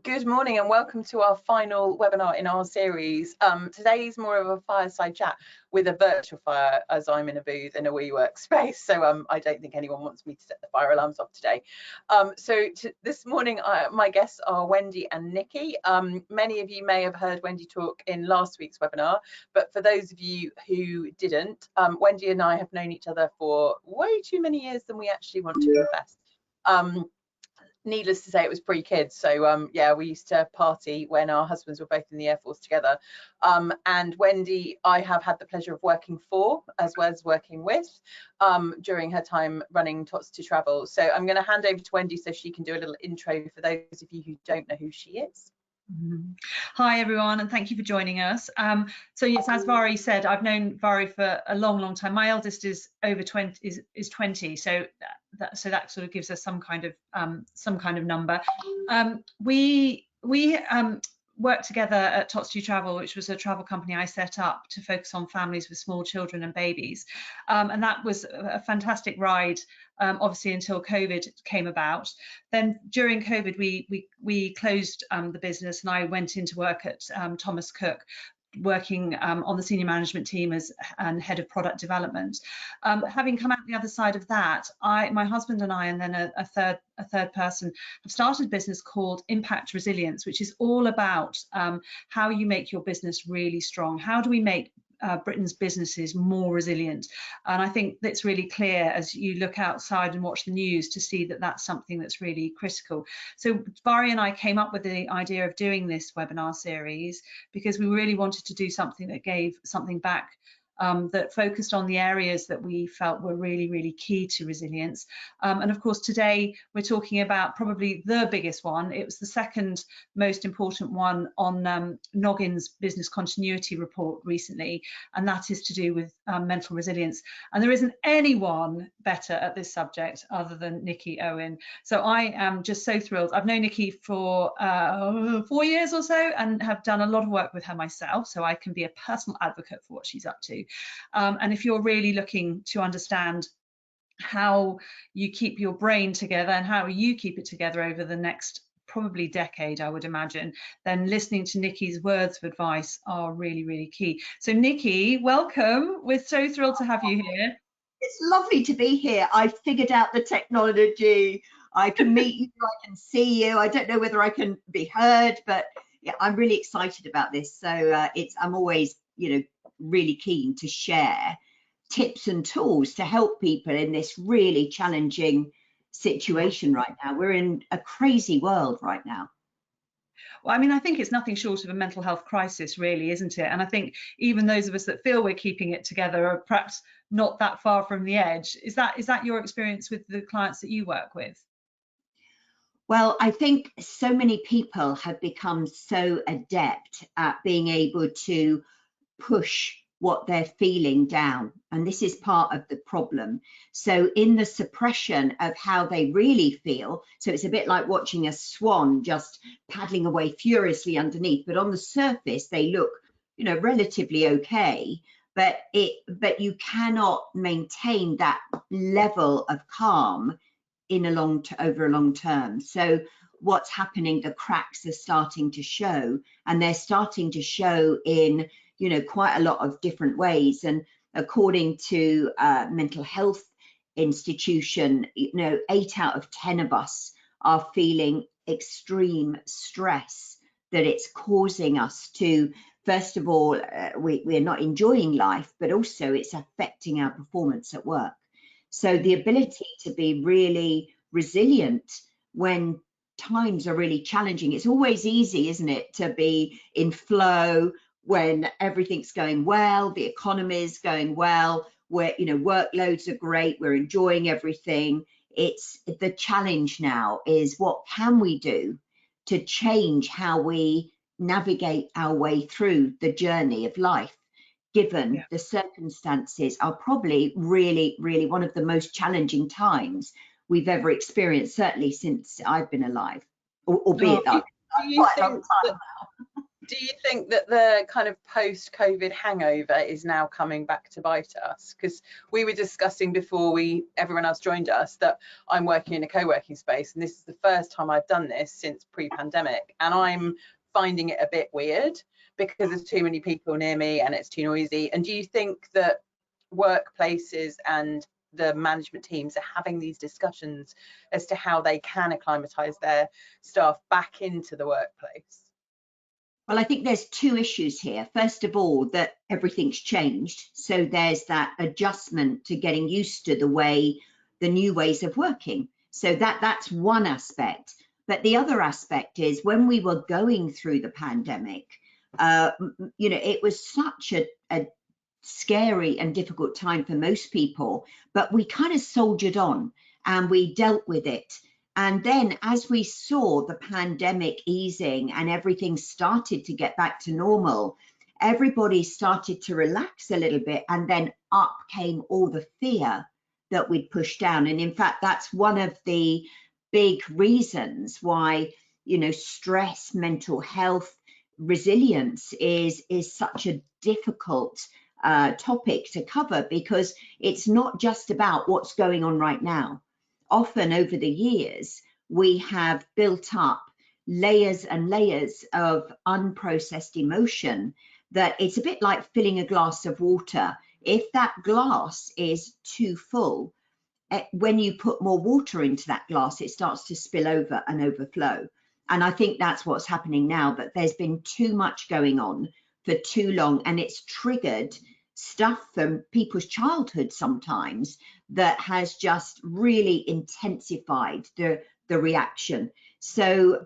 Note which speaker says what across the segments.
Speaker 1: Good morning and welcome to our final webinar in our series. Today's more of a fireside chat with a virtual fire, as I'm in a booth in a WeWork space, so I don't think anyone wants me to set the fire alarms off today. This morning my guests are Wendy and Nikki. Many of you may have heard Wendy talk in last week's webinar, but for those of you who didn't, Wendy and I have known each other for way too many years than we actually want to confess. Needless to say, it was pre-kids, so yeah, we used to party when our husbands were both in the Air Force together. And Wendy, I have had the pleasure of working for, as well as working with, during her time running Tots to Travel. So I'm going to hand over to Wendy so she can do a little intro for those of you who don't know who she is.
Speaker 2: Hi everyone, and thank you for joining us. So yes, as Vari said, I've known Vari for a long time. My eldest is over 20, is 20, so that sort of gives us some kind of number. We worked together at Tots to Travel, which was a travel company I set up to focus on families with small children and babies, and that was a fantastic ride, obviously until COVID came about. Then during COVID we closed the business, and I went into work at Thomas Cook, working on the senior management team and head of product development. Having come out the other side of that, my husband and I, and then a third person, have started a business called Impact Resilience, which is all about how you make your business really strong. How do we make Britain's businesses more resilient? And I think that's really clear as you look outside and watch the news to see that that's something that's really critical. So Vari and I came up with the idea of doing this webinar series because we really wanted to do something that gave something back, that focused on the areas that we felt were really key to resilience. And of course today we're talking about probably the biggest one. It was the second most important one on Noggin's business continuity report recently, and that is to do with mental resilience. And there isn't anyone better at this subject other than Nikki Owen. So I am just so thrilled. I've known Nikki for 4 years or so and have done a lot of work with her myself, so I can be a personal advocate for what she's up to. And if you're really looking to understand how you keep your brain together and how you keep it together over the next probably decade, I would imagine, then listening to Nikki's words of advice are really key. So Nikki, welcome. We're so thrilled to have you here.
Speaker 3: It's lovely to be here. I figured out the technology. I can meet you, I can see you. I don't know whether I can be heard, but yeah, I'm really excited about this. So I'm always, really keen to share tips and tools to help people in this really challenging situation right now. We're in a crazy world right now.
Speaker 2: Well, I mean, I think it's nothing short of a mental health crisis, really, isn't it? And I think even those of us that feel we're keeping it together are perhaps not that far from the edge. Is that your experience with the clients that you work with?
Speaker 3: Well, I think so many people have become so adept at being able to push what they're feeling down, and this is part of the problem. So in the suppression of how they really feel, so it's a bit like watching a swan just paddling away furiously underneath, but on the surface they look, relatively okay, but you cannot maintain that level of calm in over a long term. So what's happening, the cracks are starting to show, and they're starting to show in quite a lot of different ways. And according to mental health institution, 8 out of 10 of us are feeling extreme stress, that it's causing us to, first of all, we're not enjoying life, but also it's affecting our performance at work. So the ability to be really resilient when times are really challenging. It's always easy, isn't it, to be in flow when everything's going well, the economy is going well, where workloads are great, we're enjoying everything. It's the challenge now is what can we do to change how we navigate our way through the journey of life, given the circumstances are probably really one of the most challenging times we've ever experienced, certainly since I've been alive, albeit that quite a long time now.
Speaker 1: Do you think that the kind of post-COVID hangover is now coming back to bite us? Because we were discussing before everyone else joined us that I'm working in a co-working space, and this is the first time I've done this since pre-pandemic, and I'm finding it a bit weird because there's too many people near me and it's too noisy. And do you think that workplaces and the management teams are having these discussions as to how they can acclimatise their staff back into the workplace?
Speaker 3: Well, I think there's two issues here. First of all, that everything's changed. So there's that adjustment to getting used to the new ways of working. So that's one aspect. But the other aspect is when we were going through the pandemic, it was such a scary and difficult time for most people, but we kind of soldiered on and we dealt with it. And then as we saw the pandemic easing and everything started to get back to normal, everybody started to relax a little bit, and then up came all the fear that we'd pushed down. And in fact, that's one of the big reasons why, stress, mental health, resilience is such a difficult topic to cover, because it's not just about what's going on right now. Often over the years, we have built up layers and layers of unprocessed emotion that it's a bit like filling a glass of water. If that glass is too full, when you put more water into that glass, it starts to spill over and overflow. And I think that's what's happening now, that there's been too much going on for too long, and it's triggered stuff from people's childhood sometimes that has just really intensified the reaction. So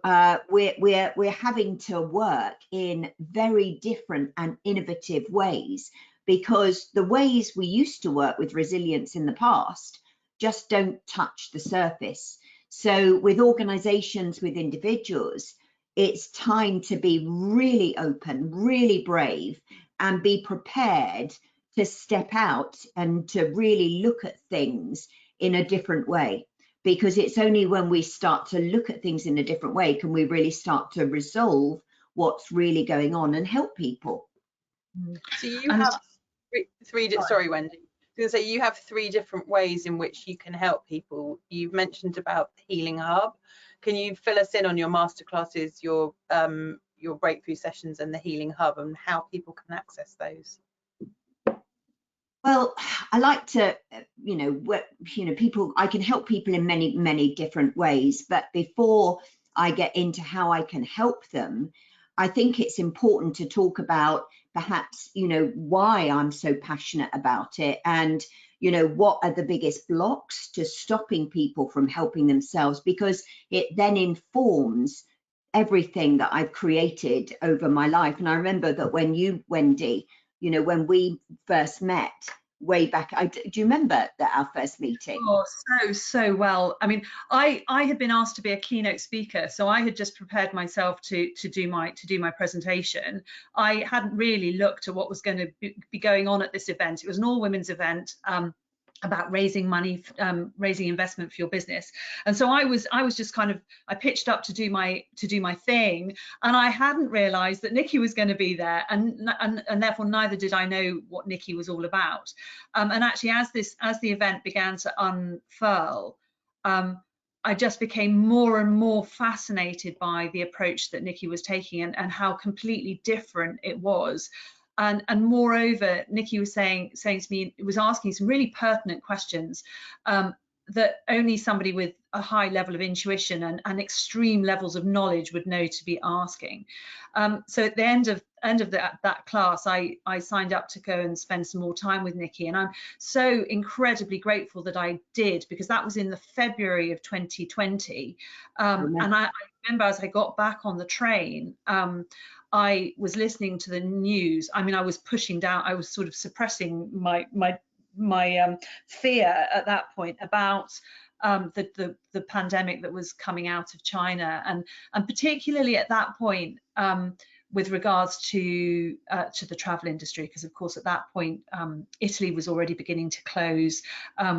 Speaker 3: we're having to work in very different and innovative ways, because the ways we used to work with resilience in the past just don't touch the surface. So with organizations, with individuals, it's time to be really open, really brave, and be prepared to step out and to really look at things in a different way. Because it's only when we start to look at things in a different way can we really start to resolve what's really going on and help people.
Speaker 1: So you have three sorry, Wendy. So you have three different ways in which you can help people. You've mentioned about the Healing Hub. Can you fill us in on your masterclasses, your breakthrough sessions, and the Healing Hub, and how people can access those?
Speaker 3: Well, I like to, I can help people in many, many different ways. But before I get into how I can help them, I think it's important to talk about perhaps, why I'm so passionate about it, and, what are the biggest blocks to stopping people from helping themselves, because it then informs everything that I've created over my life. And I remember that when you, Wendy, when we first met way back, do you remember our first meeting?
Speaker 2: Oh, so well. I mean, I had been asked to be a keynote speaker, so I had just prepared myself to do my presentation. I hadn't really looked at what was going to be going on at this event. It was an all women's event. About raising money, raising investment for your business, and so I was just I pitched up to do my thing, and I hadn't realised that Nikki was going to be there, and therefore neither did I know what Nikki was all about. And actually, as the event began to unfurl, I just became more and more fascinated by the approach that Nikki was taking, and how completely different it was. And moreover, Nikki was saying to me, it was asking some really pertinent questions that only somebody with a high level of intuition and extreme levels of knowledge would know to be asking. So at the end of that class, I signed up to go and spend some more time with Nikki, and I'm so incredibly grateful that I did, because that was in the February of 2020. And I remember as I got back on the train, I was listening to the news. I mean, I was pushing down, I was sort of suppressing my fear at that point about the pandemic that was coming out of China, and particularly at that point, with regards to the travel industry, because of course at that point Italy was already beginning to close.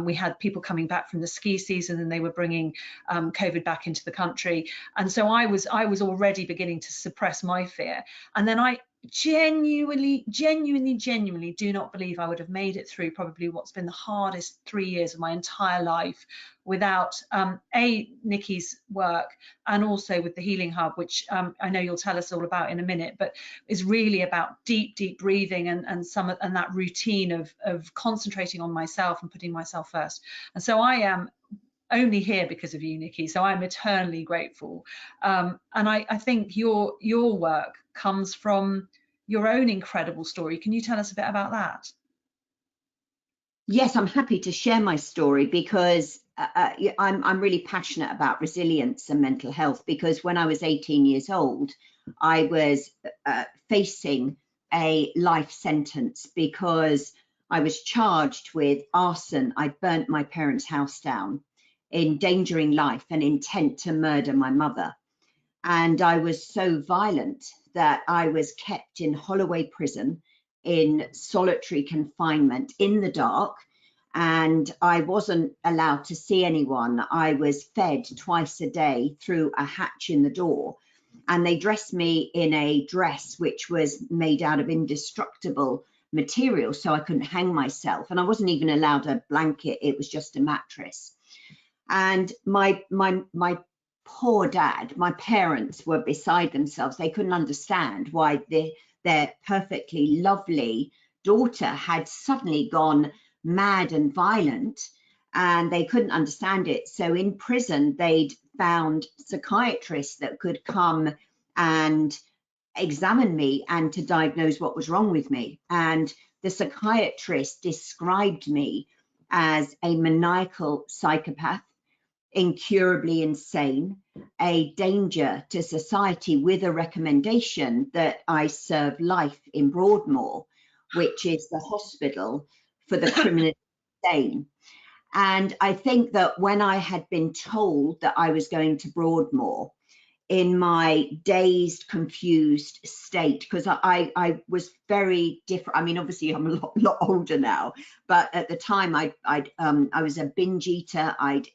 Speaker 2: We had people coming back from the ski season and they were bringing COVID back into the country, and so I was already beginning to suppress my fear. And then I genuinely do not believe I would have made it through probably what's been the hardest 3 years of my entire life without Nikki's work, and also with the Healing Hub, which I know you'll tell us all about in a minute, but is really about deep breathing and that routine of concentrating on myself and putting myself first. And so I am only here because of you, Nikki, so I'm eternally grateful. And I think your work comes from your own incredible story. Can you tell us a bit about that?
Speaker 3: Yes, I'm happy to share my story, because I'm really passionate about resilience and mental health, because when I was 18 years old, I was facing a life sentence because I was charged with arson. I burnt my parents' house down, endangering life and intent to murder my mother. And I was so violent that I was kept in Holloway Prison in solitary confinement in the dark, and I wasn't allowed to see anyone. I was fed twice a day through a hatch in the door, and they dressed me in a dress which was made out of indestructible material, so I couldn't hang myself, and I wasn't even allowed a blanket. It was just a mattress. And my poor dad, my parents were beside themselves. They couldn't understand why their perfectly lovely daughter had suddenly gone mad and violent, and they couldn't understand it. So in prison, they'd found psychiatrists that could come and examine me and to diagnose what was wrong with me. And the psychiatrist described me as a maniacal psychopath, incurably insane, a danger to society, with a recommendation that I serve life in Broadmoor, which is the hospital for the criminally insane. And I think that when I had been told that I was going to Broadmoor, in my dazed, confused state, because I was very different. I mean, obviously I'm a lot older now, but at the time I was a binge eater. I'd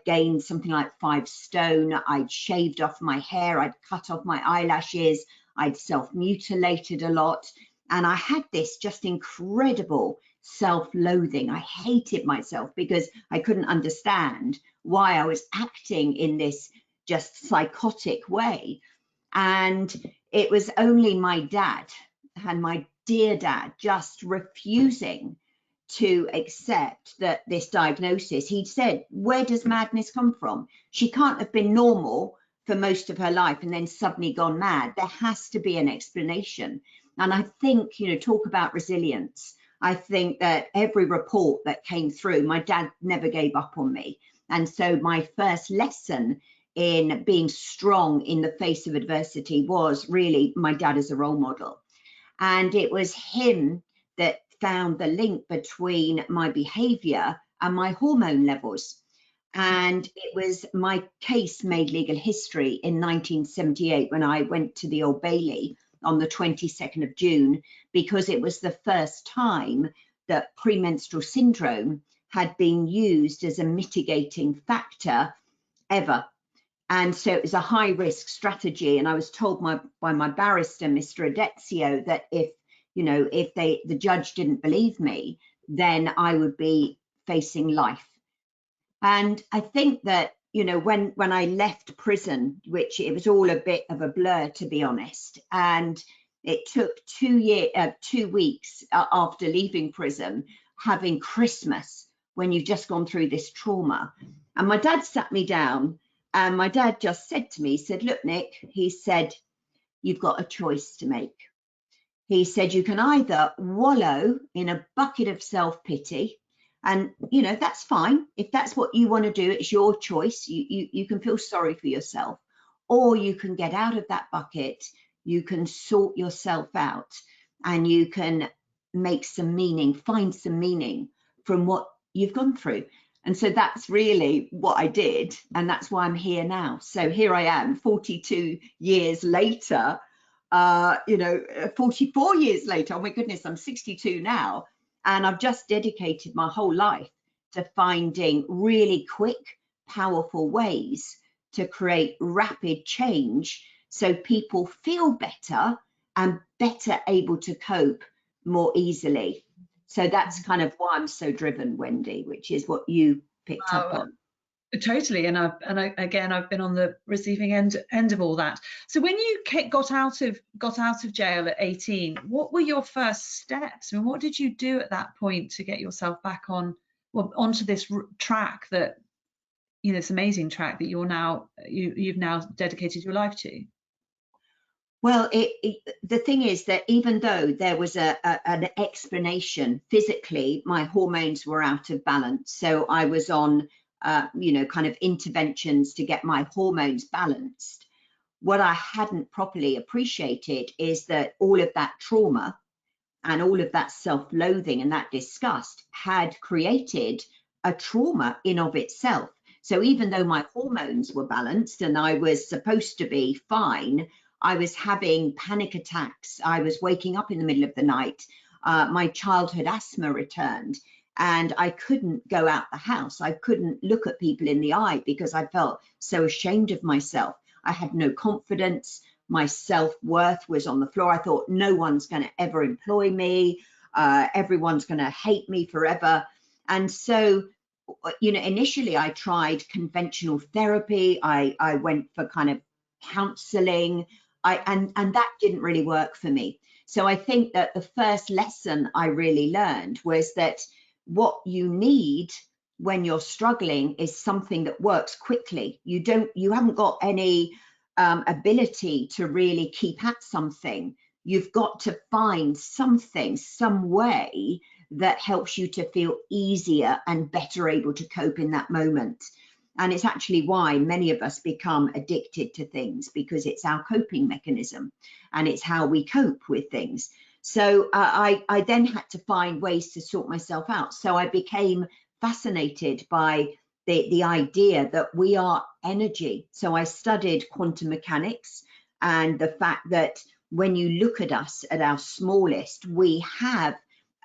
Speaker 3: gained something like 5 stone. I'd shaved off my hair. I'd cut off my eyelashes. I'd self-mutilated a lot. And I had this just incredible self-loathing. I hated myself because I couldn't understand why I was acting in this just psychotic way. And it was only my dad, and my dear dad, just refusing to accept that this diagnosis. He'd said, where does madness come from? She can't have been normal for most of her life and then suddenly gone mad. There has to be an explanation. And I think, you know, talk about resilience. I think that every report that came through, my dad never gave up on me. And so my first lesson in being strong in the face of adversity was really my dad as a role model. And it was him that found the link between my behavior and my hormone levels. And it was my case made legal history in 1978 when I went to the Old Bailey on the 22nd of June, because it was the first time that premenstrual syndrome had been used as a mitigating factor ever. And so it was a high risk strategy. And I was told by my barrister, Mr. Adezio, that if the judge didn't believe me, then I would be facing life. And I think that, you know, when I left prison, which it was all a bit of a blur, to be honest, and it took 2 weeks after leaving prison, having Christmas, when you've just gone through this trauma. And my dad sat me down, and my dad just said to me, he said, look, Nick, he said, you've got a choice to make. He said, you can either wallow in a bucket of self-pity, and, you know, that's fine. If that's what you want to do, it's your choice. You can feel sorry for yourself, or you can get out of that bucket. You can sort yourself out, and you can make some meaning, find some meaning from what you've gone through. And so that's really what I did. And that's why I'm here now. So here I am 42 years later, 44 years later. Oh my goodness, I'm 62 now, and I've just dedicated my whole life to finding really quick, powerful ways to create rapid change so people feel better and better able to cope more easily. So that's kind of why I'm so driven, Wendy, which is what you picked up on.
Speaker 2: Totally, and I've been on the receiving end of all that. So when you got out of jail at 18, what were your first steps? I mean, what did you do at that point to get yourself back onto this track that, this amazing track that you've now dedicated your life to?
Speaker 3: Well, the thing is that even though there was an explanation physically, my hormones were out of balance. So I was on, kind of interventions to get my hormones balanced. What I hadn't properly appreciated is that all of that trauma and all of that self-loathing and that disgust had created a trauma in of itself. So even though my hormones were balanced and I was supposed to be fine, I was having panic attacks. I was waking up in the middle of the night. My childhood asthma returned and I couldn't go out the house. I couldn't look at people in the eye because I felt so ashamed of myself. I had no confidence. My self-worth was on the floor. I thought no one's going to ever employ me. Everyone's going to hate me forever. And so, initially I tried conventional therapy. I went for kind of counseling. And that didn't really work for me. So I think that the first lesson I really learned was that what you need when you're struggling is something that works quickly. You haven't got any ability to really keep at something. You've got to find something, some way that helps you to feel easier and better able to cope in that moment. And it's actually why many of us become addicted to things, because it's our coping mechanism and it's how we cope with things. So I then had to find ways to sort myself out. So I became fascinated by the idea that we are energy. So I studied quantum mechanics and the fact that when you look at us at our smallest, we're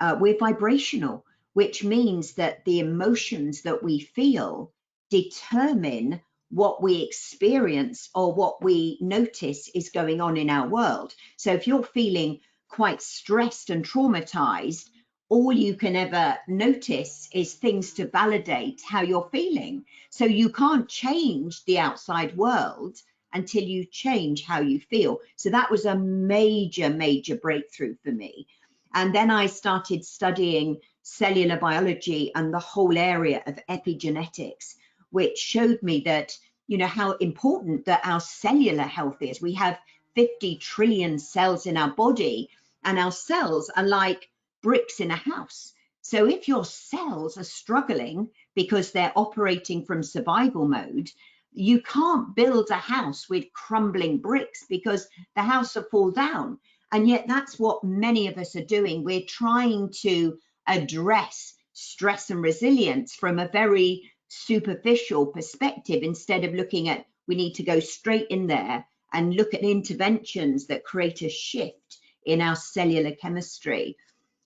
Speaker 3: vibrational, which means that the emotions that we feel determine what we experience or what we notice is going on in our world. So if you're feeling quite stressed and traumatized, all you can ever notice is things to validate how you're feeling. So you can't change the outside world until you change how you feel. So that was a major, major breakthrough for me. And then I started studying cellular biology and the whole area of epigenetics, which showed me that, how important that our cellular health is. We have 50 trillion cells in our body, and our cells are like bricks in a house. So if your cells are struggling because they're operating from survival mode, you can't build a house with crumbling bricks because the house will fall down. And yet that's what many of us are doing. We're trying to address stress and resilience from a very superficial perspective instead of looking at, we need to go straight in there and look at interventions that create a shift in our cellular chemistry.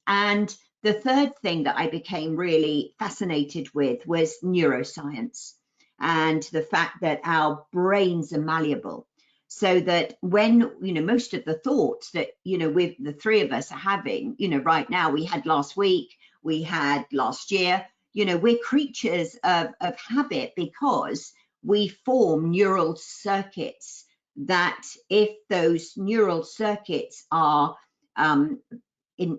Speaker 3: And the third thing that I became really fascinated with was neuroscience and the fact that our brains are malleable. So that when, most of the thoughts that, with the three of us are having, right now, we had last week, we had last year, we're creatures of habit because we form neural circuits that if those neural circuits are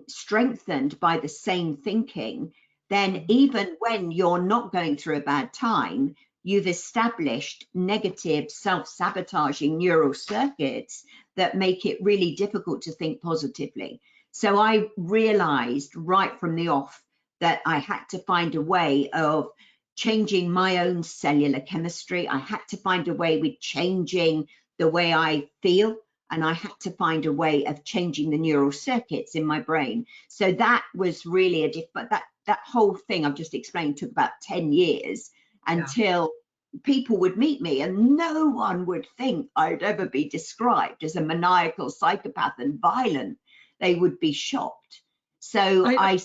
Speaker 3: strengthened by the same thinking, then even when you're not going through a bad time, you've established negative self-sabotaging neural circuits that make it really difficult to think positively. So I realized right from the off that I had to find a way of changing my own cellular chemistry. I had to find a way with changing the way I feel, and I had to find a way of changing the neural circuits in my brain. So that was really that whole thing I've just explained took about 10 years until people would meet me and no one would think I'd ever be described as a maniacal psychopath and violent. They would be shocked. So I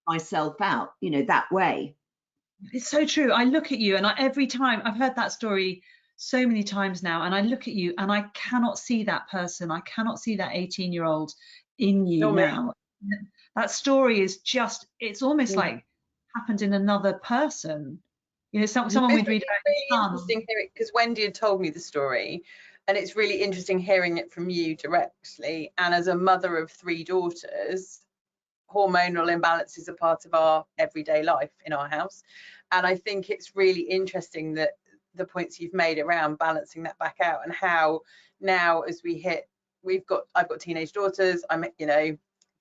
Speaker 3: myself out, you know, that way.
Speaker 2: It's so true. I look at you and every time I've heard that story so many times now, and I look at you and I cannot see that person. I cannot see that 18-year-old in you now. That story is just, it's almost like happened in another person. You know, someone would read about
Speaker 1: really interesting hearing, because Wendy had told me the story, and it's really interesting hearing it from you directly. And as a mother of 3 daughters, hormonal imbalances are part of our everyday life in our house. And I think it's really interesting that the points you've made around balancing that back out, and how now as we hit, I've got teenage daughters, I'm, you know,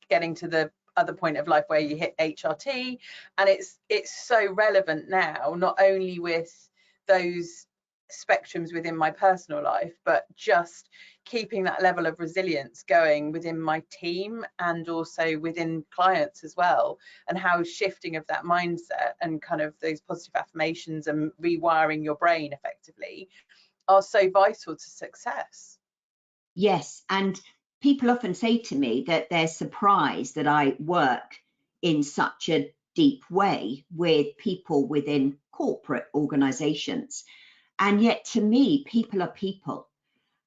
Speaker 1: getting to the other point of life where you hit HRT, and it's so relevant now, not only with those spectrums within my personal life, but just keeping that level of resilience going within my team and also within clients as well, and how shifting of that mindset and kind of those positive affirmations and rewiring your brain effectively are so vital to success.
Speaker 3: Yes, and people often say to me that they're surprised that I work in such a deep way with people within corporate organizations. And yet to me, people are people.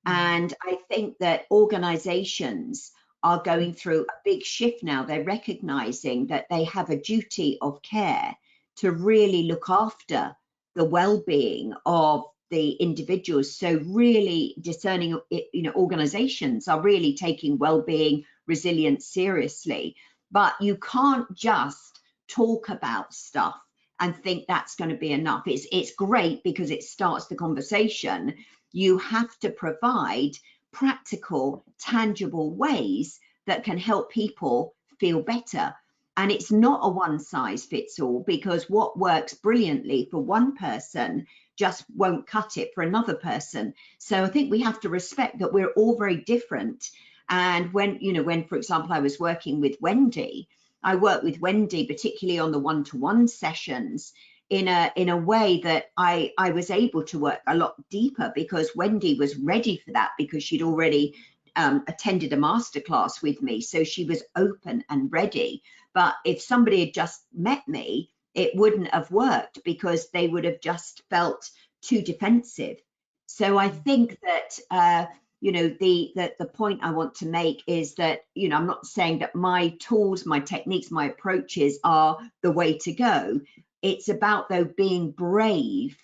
Speaker 3: And I think that organizations are going through a big shift now. They're recognizing that they have a duty of care to really look after the well-being of the individuals. So really discerning, you know, organizations are really taking well-being, resilience seriously. But you can't just talk about stuff and think that's going to be enough. It's great because it starts the conversation. You have to provide practical, tangible ways that can help people feel better. And it's not a one size fits all, because what works brilliantly for one person just won't cut it for another person. So I think we have to respect that we're all very different. And when, you know, when, for example, I was working with Wendy, I worked with Wendy particularly on the one-to-one sessions in a way that I was able to work a lot deeper, because Wendy was ready for that, because she'd already attended a masterclass with me. So she was open and ready. But if somebody had just met me, it wouldn't have worked, because they would have just felt too defensive. So I think that, you know, the point I want to make is that, you know, I'm not saying that my tools, my techniques, my approaches are the way to go. It's about, though, being brave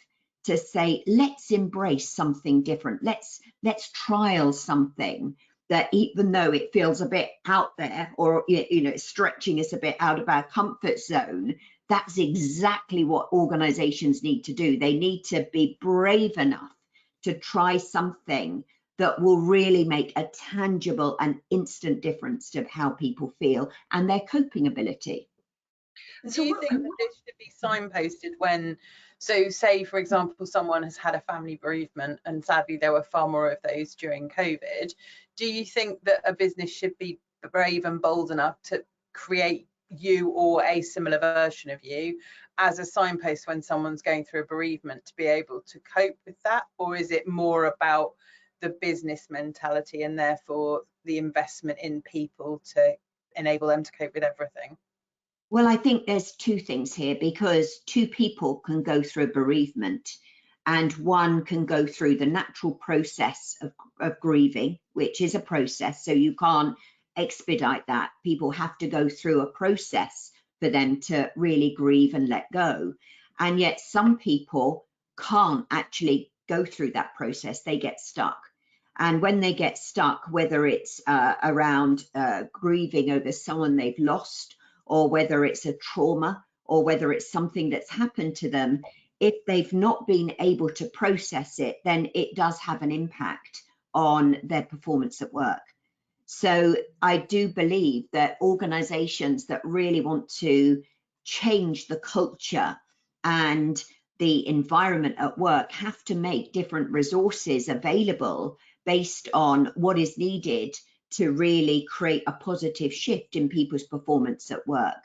Speaker 3: to say, let's embrace something different. Let's trial something that, even though it feels a bit out there, or, you know, it's stretching us a bit out of our comfort zone, that's exactly what organizations need to do. They need to be brave enough to try something that will really make a tangible and instant difference to how people feel and their coping ability.
Speaker 1: Do you think that this should be signposted when, so say, for example, someone has had a family bereavement, and sadly there were far more of those during COVID. Do you think that a business should be brave and bold enough to create you or a similar version of you as a signpost when someone's going through a bereavement, to be able to cope with that? Or is it more about the business mentality and therefore the investment in people to enable them to cope with everything?
Speaker 3: Well, I think there's 2 things here, because 2 people can go through a bereavement, and one can go through the natural process of grieving, which is a process. So you can't expedite that. People have to go through a process for them to really grieve and let go. And yet some people can't actually go through that process. They get stuck. And when they get stuck, whether it's around grieving over someone they've lost, or whether it's a trauma, or whether it's something that's happened to them, if they've not been able to process it, then it does have an impact on their performance at work. So I do believe that organizations that really want to change the culture and the environment at work have to make different resources available based on what is needed to really create a positive shift in people's performance at work,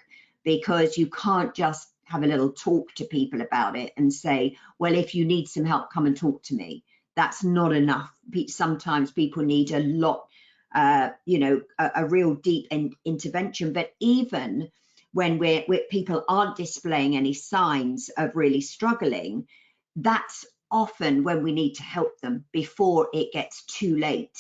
Speaker 3: because you can't just have a little talk to people about it and say, well, if you need some help, come and talk to me. That's not enough. Sometimes people need a lot, you know, a real deep intervention. But even when people aren't displaying any signs of really struggling, that's often when we need to help them before it gets too late.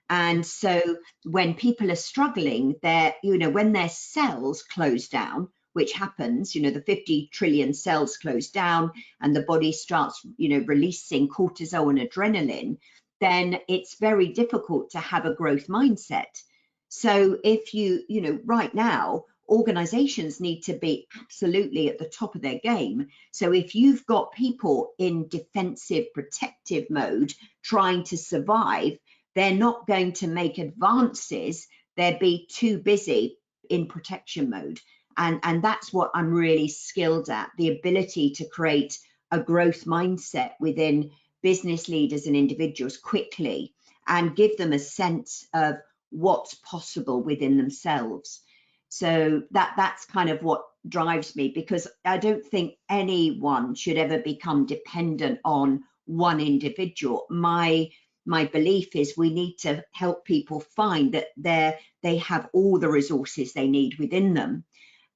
Speaker 3: And so when people are struggling, you know, when their cells close down, which happens, you know, the 50 trillion cells close down and the body starts, you know, releasing cortisol and adrenaline, then it's very difficult to have a growth mindset. So if you know, right now, organizations need to be absolutely at the top of their game. So if you've got people in defensive, protective mode trying to survive, they're not going to make advances. They'll be too busy in protection mode. And that's what I'm really skilled at, the ability to create a growth mindset within business leaders and individuals quickly and give them a sense of what's possible within themselves. So that's kind of what drives me, because I don't think anyone should ever become dependent on one individual. My belief is we need to help people find that they have all the resources they need within them.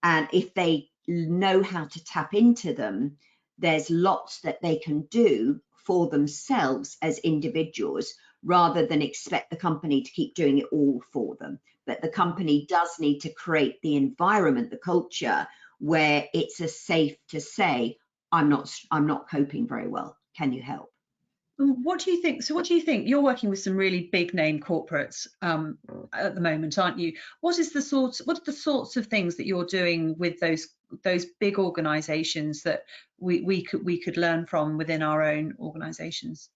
Speaker 3: And if they know how to tap into them, there's lots that they can do for themselves as individuals, rather than expect the company to keep doing it all for them. But the company does need to create the environment, the culture, where it's a safe to say, I'm not coping very well. Can you help?
Speaker 2: What do you think? So what do you think? You're working with some really big name corporates at the moment, aren't you? What are the sorts of things that you're doing with those big organizations that we could learn from within our own organizations?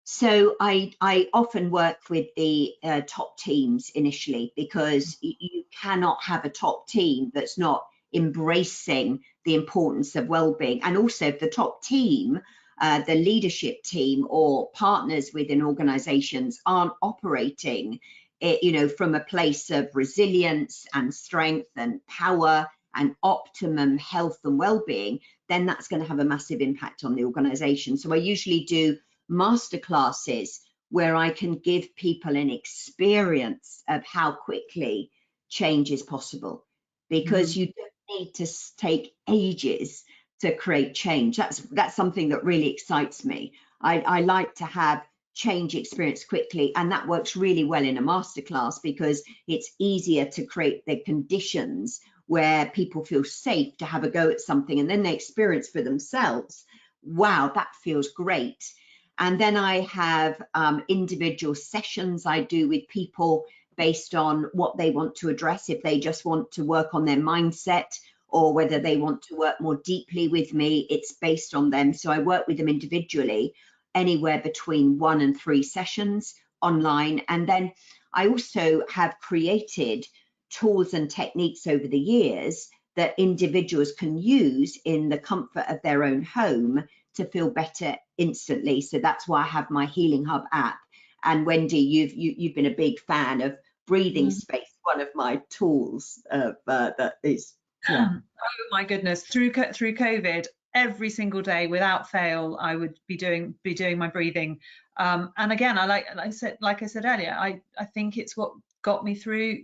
Speaker 3: So I often work with the top teams initially, because you cannot have a top team that's not embracing the importance of well-being. And also if the top team, the leadership team or partners within organizations aren't operating, you know, from a place of resilience and strength and power and optimum health and well-being, then that's going to have a massive impact on the organization. So I usually do masterclasses where I can give people an experience of how quickly change is possible, because you don't need to take ages to create change. That's something that really excites me. I like to have change experience quickly, and that works really well in a masterclass because it's easier to create the conditions where people feel safe to have a go at something, and then they experience for themselves, wow, that feels great. And then I have individual sessions I do with people based on what they want to address, if they just want to work on their mindset or whether they want to work more deeply with me. It's based on them. So I work with them individually, anywhere between 1 and 3 sessions online. And then I also have created tools and techniques over the years that individuals can use in the comfort of their own home to feel better instantly. So that's why I have my Healing Hub app. And Wendy, you've been a big fan of Breathing Space, one of my tools that is, yeah.
Speaker 2: Oh my goodness, through COVID, every single day without fail, I would be doing my breathing. And again, like I said earlier, I think it's what got me through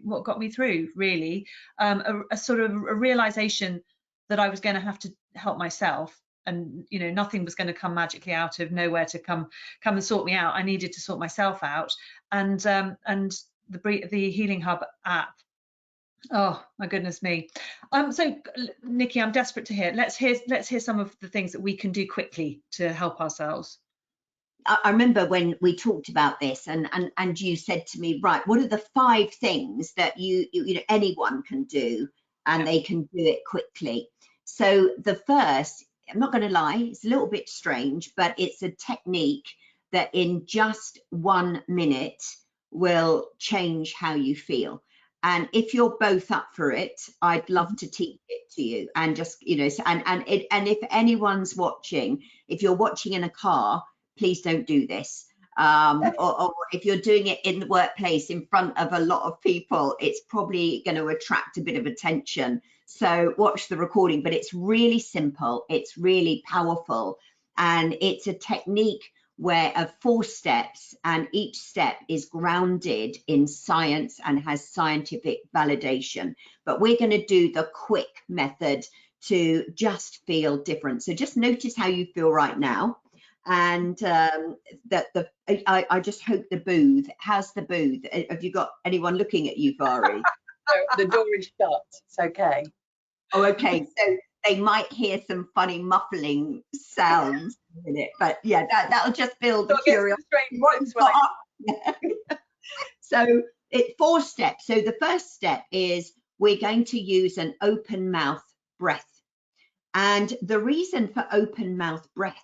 Speaker 2: really, a sort of a realization that I was going to have to help myself, and you know, nothing was going to come magically out of nowhere to come and sort me out. I needed to sort myself out, and the Healing Hub app, oh my goodness me. So Nikki, I'm desperate to hear. Let's hear some of the things that we can do quickly to help ourselves.
Speaker 3: I remember when we talked about this, and you said to me, right, what are the 5 things that you know anyone can do, and they can do it quickly? So the first, I'm not going to lie, it's a little bit strange, but it's a technique that in just 1 minute will change how you feel. And if you're both up for it, I'd love to teach it to you. And just, you know, and if anyone's watching, if you're watching in a car, please don't do this. Or if you're doing it in the workplace in front of a lot of people, it's probably going to attract a bit of attention. So watch the recording, but it's really simple. It's really powerful. And it's a technique where of 4 steps, and each step is grounded in science and has scientific validation. But we're going to do the quick method to just feel different. So just notice how you feel right now. And I just hope the booth, how's the booth? Have you got anyone looking at you, Vari?
Speaker 1: The door is shut. It's okay.
Speaker 3: Oh, okay. So they might hear some funny muffling sounds in it, but yeah, that'll just build the curiosity. So it's 4 steps. So the first step is we're going to use an open mouth breath. And the reason for open mouth breath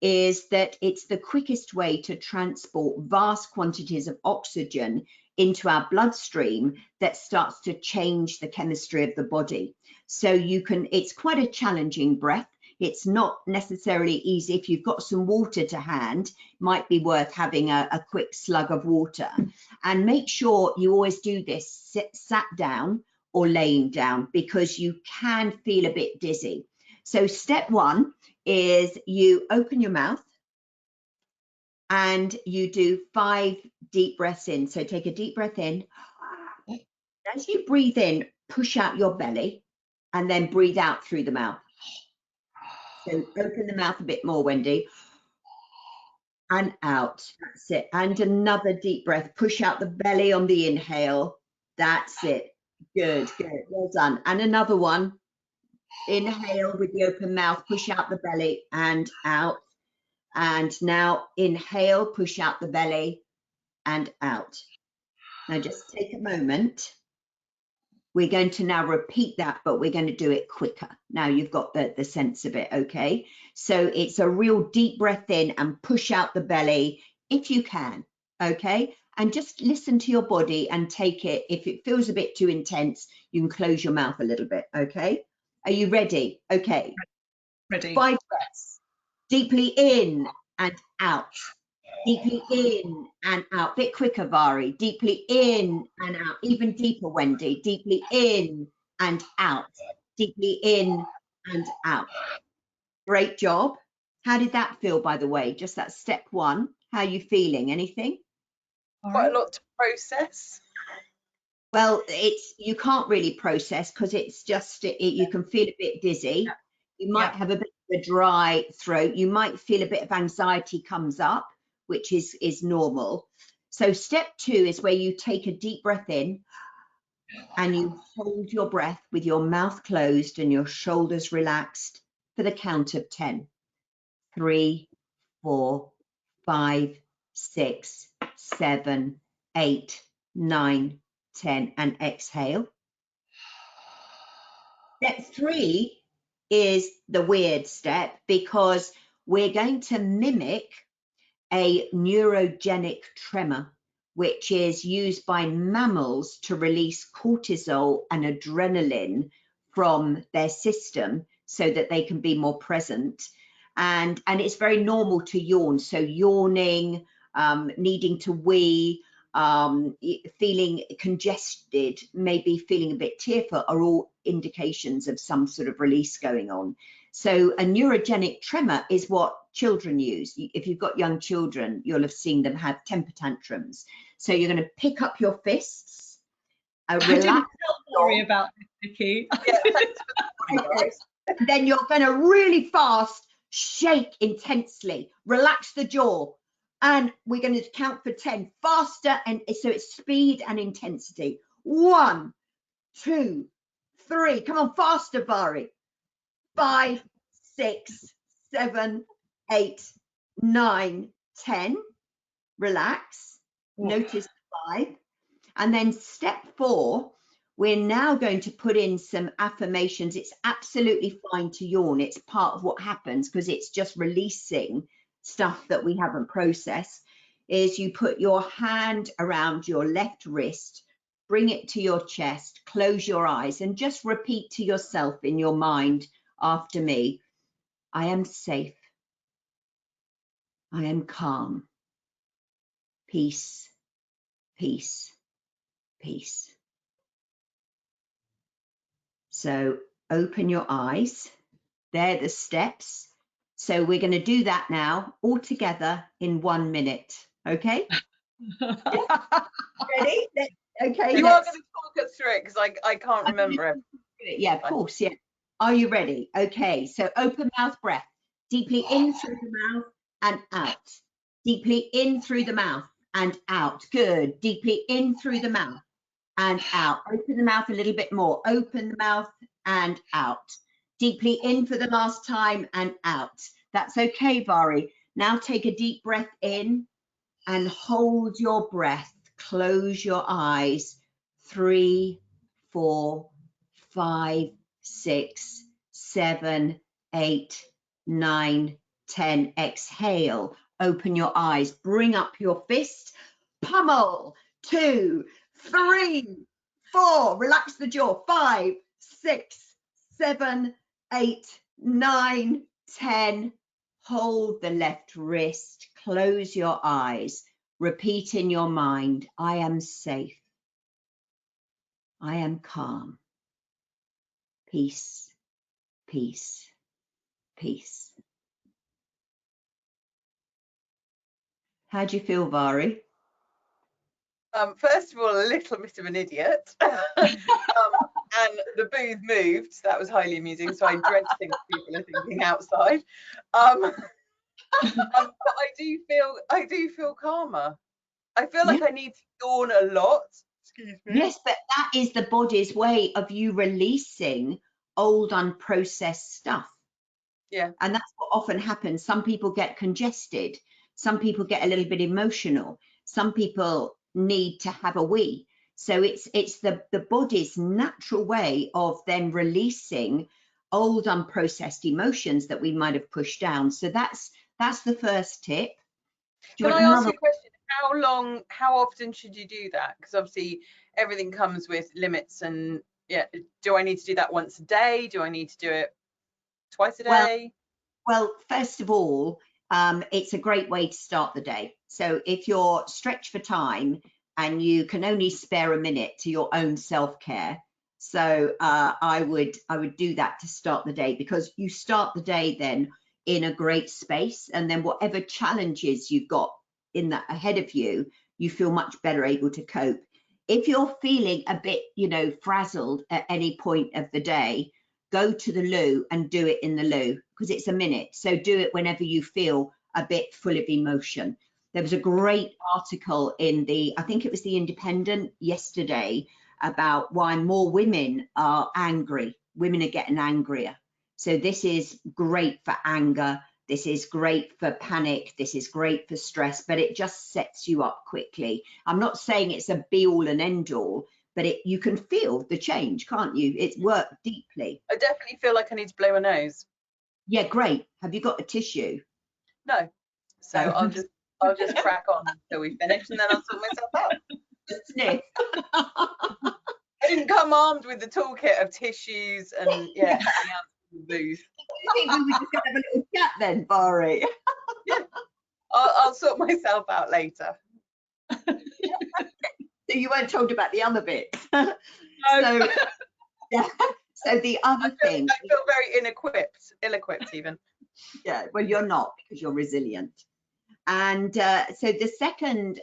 Speaker 3: is that it's the quickest way to transport vast quantities of oxygen into our bloodstream that starts to change the chemistry of the body. So it's quite a challenging breath. It's not necessarily easy. If you've got some water to hand, might be worth having a quick slug of water. And make sure you always do this sat down or laying down, because you can feel a bit dizzy. So step 1 is you open your mouth and you do 5 deep breaths in. So take a deep breath in. As you breathe in, push out your belly and then breathe out through the mouth. So open the mouth a bit more, Wendy. And out. That's it. And another deep breath. Push out the belly on the inhale. That's it. Good, good. Well done. And another one. Inhale with the open mouth, push out the belly and out. And now inhale, push out the belly and out. Now just take a moment. We're going to now repeat that, but we're going to do it quicker. Now you've got the sense of it, okay? So it's a real deep breath in and push out the belly if you can, okay? And just listen to your body and take it. If it feels a bit too intense, you can close your mouth a little bit, okay? Are you ready? Okay.
Speaker 2: Ready.
Speaker 3: 5 breaths. Deeply in and out. Deeply in and out. Bit quicker, Vari. Deeply in and out. Even deeper, Wendy. Deeply in and out. Deeply in and out. Great job. How did that feel, by the way? Just that step 1. How are you feeling? Anything?
Speaker 1: Quite a lot to process.
Speaker 3: Well, you can't really process because it's just you can feel a bit dizzy. You might have a bit of a dry throat. You might feel a bit of anxiety comes up, which is normal. So step 2 is where you take a deep breath in and you hold your breath with your mouth closed and your shoulders relaxed for the count of 10. 3, 4, 5, 6, 7, 8, 9, 10, and exhale. Step 3 is the weird step because we're going to mimic a neurogenic tremor, which is used by mammals to release cortisol and adrenaline from their system so that they can be more present. And it's very normal to yawn. So yawning, needing to wee, feeling congested, maybe feeling a bit tearful are all indications of some sort of release going on. So a neurogenic tremor is what children use. If you've got young children, you'll have seen them have temper tantrums. So you're going to pick up your fists, relax.
Speaker 2: I didn't tell Vari about this, Nikki.
Speaker 3: Okay. Then you're going to really fast shake intensely, relax the jaw. And we're going to count for 10 faster. And so it's speed and intensity. 1, 2, 3. Come on, faster, Vari. 5, 6, 7, 8, 9, 10. Relax. Notice the 5. And then step 4, we're now going to put in some affirmations. It's absolutely fine to yawn. It's part of what happens because it's just releasing stuff that we haven't processed. Is you put your hand around your left wrist, bring it to your chest, close your eyes, and just repeat to yourself in your mind after me, I am safe. I am calm. Peace, peace, peace. So open your eyes. They're the steps. So we're going to do that now all together in 1 minute. Okay? Ready? Okay.
Speaker 1: You are going to talk us through it because I can't remember it.
Speaker 3: Yeah, of course. Yeah. Are you ready? Okay. So open mouth breath. Deeply in through the mouth and out. Deeply in through the mouth and out. Good. Deeply in through the mouth and out. Open the mouth a little bit more. Open the mouth and out. Deeply in for the last time and out. That's okay, Vari. Now take a deep breath in and hold your breath. Close your eyes. 3, 4, 5, 6, 7, 8, 9, 10. Exhale. Open your eyes. Bring up your fist. Pummel. 2, 3, 4. Relax the jaw. 5, 6, 7, 8, 9, 10. Hold the left wrist. Close your eyes. Repeat in your mind, I am safe. I am calm. Peace, peace, peace. How do you feel, Vari?
Speaker 1: First of all, a little bit of an idiot. And the booth moved. So that was highly amusing. So I dread to think people are thinking outside. But I do feel calmer. I feel like I need to yawn a lot. Excuse me.
Speaker 3: Yes, but that is the body's way of you releasing old unprocessed stuff.
Speaker 1: Yeah.
Speaker 3: And that's what often happens. Some people get congested. Some people get a little bit emotional. Some people need to have a wee. So it's the body's natural way of then releasing old unprocessed emotions that we might have pushed down. So that's the first tip.
Speaker 1: Can I ask you a question? How often should you do that? Because obviously everything comes with limits, and yeah, do I need to do that once a day? Do I need to do it twice a day?
Speaker 3: Well, first of all, it's a great way to start the day. So if you're stretched for time and you can only spare a minute to your own self-care, so I would do that to start the day, because you start the day then in a great space, and then whatever challenges you've got in that ahead of you, you feel much better able to cope. If you're feeling a bit, frazzled at any point of the day, go to the loo and do it in the loo, because it's a minute. So do it whenever you feel a bit full of emotion. There was a great article in I think it was the Independent yesterday, about why more women are angry. Women are getting angrier. So this is great for anger. This is great for panic. This is great for stress, but it just sets you up quickly. I'm not saying it's a be all and end all, but you can feel the change, can't you? It's worked deeply.
Speaker 1: I definitely feel like I need to blow my nose.
Speaker 3: Yeah, great. Have you got a tissue?
Speaker 1: No. So
Speaker 3: No.
Speaker 1: I'll just crack on until we finish, and then I'll sort myself out.
Speaker 3: Sniff.
Speaker 1: I didn't come armed with the toolkit of tissues and everything else in the booth.
Speaker 3: I think we were just going to have a little chat then, Vari.
Speaker 1: Yeah. I'll sort myself out later.
Speaker 3: So you weren't told about the other bits.
Speaker 2: No.
Speaker 3: So, yeah. So the other thing.
Speaker 1: I feel very ill-equipped even.
Speaker 3: Yeah, well, you're not, because you're resilient. And so the second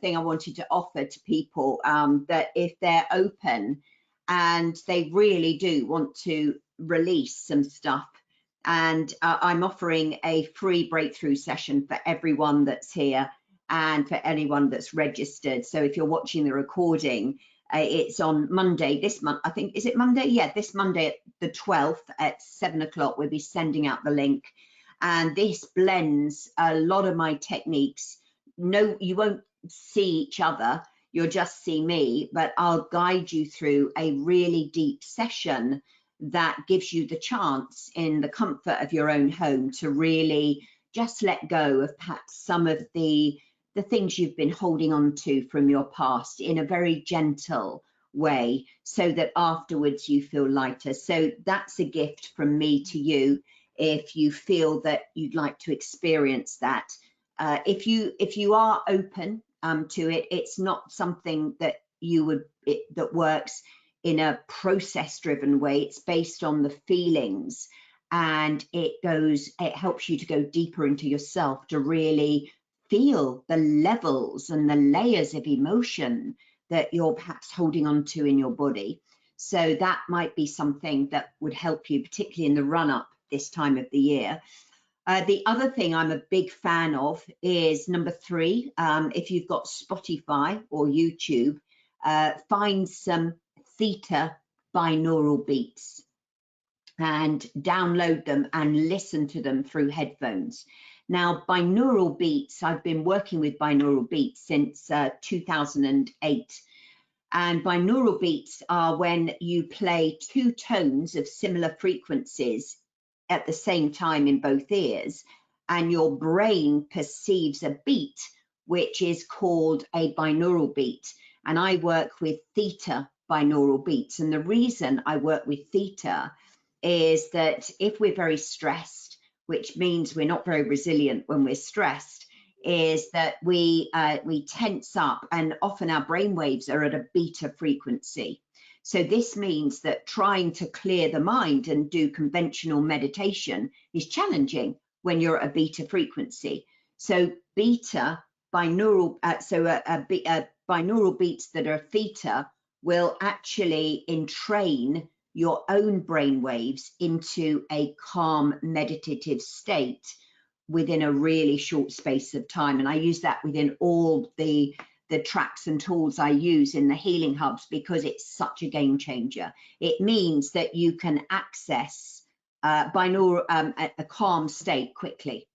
Speaker 3: thing I wanted to offer to people, that if they're open and they really do want to release some stuff, and I'm offering a free breakthrough session for everyone that's here and for anyone that's registered. So if you're watching the recording, it's on Monday this month. I think, is it Monday? Yeah, this Monday, the 12th at 7 o'clock, we'll be sending out the link. And this blends a lot of my techniques. No, you won't see each other, you'll just see me, but I'll guide you through a really deep session that gives you the chance in the comfort of your own home to really just let go of perhaps some of the things you've been holding on to from your past in a very gentle way, so that afterwards you feel lighter. So that's a gift from me to you, if you feel that you'd like to experience that. If you are open to it, it's not something that that works in a process-driven way. It's based on the feelings, and it helps you to go deeper into yourself to really feel the levels and the layers of emotion that you're perhaps holding on to in your body. So that might be something that would help you, particularly in the run-up this time of the year. The other thing I'm a big fan of is number 3. If you've got Spotify or YouTube, find some theta binaural beats and download them and listen to them through headphones. Now, binaural beats, I've been working with binaural beats since 2008. And binaural beats are when you play 2 tones of similar frequencies at the same time in both ears, and your brain perceives a beat, which is called a binaural beat. And I work with theta binaural beats. And the reason I work with theta is that if we're very stressed, which means we're not very resilient when we're stressed, is that we tense up, and often our brain waves are at a beta frequency. So this means that trying to clear the mind and do conventional meditation is challenging when you're at a beta frequency. So beta binaural, binaural beats that are theta will actually entrain your own brain waves into a calm meditative state within a really short space of time. And I use that within all the tracks and tools I use in the healing hubs, because it's such a game changer. It means that you can access a calm state quickly.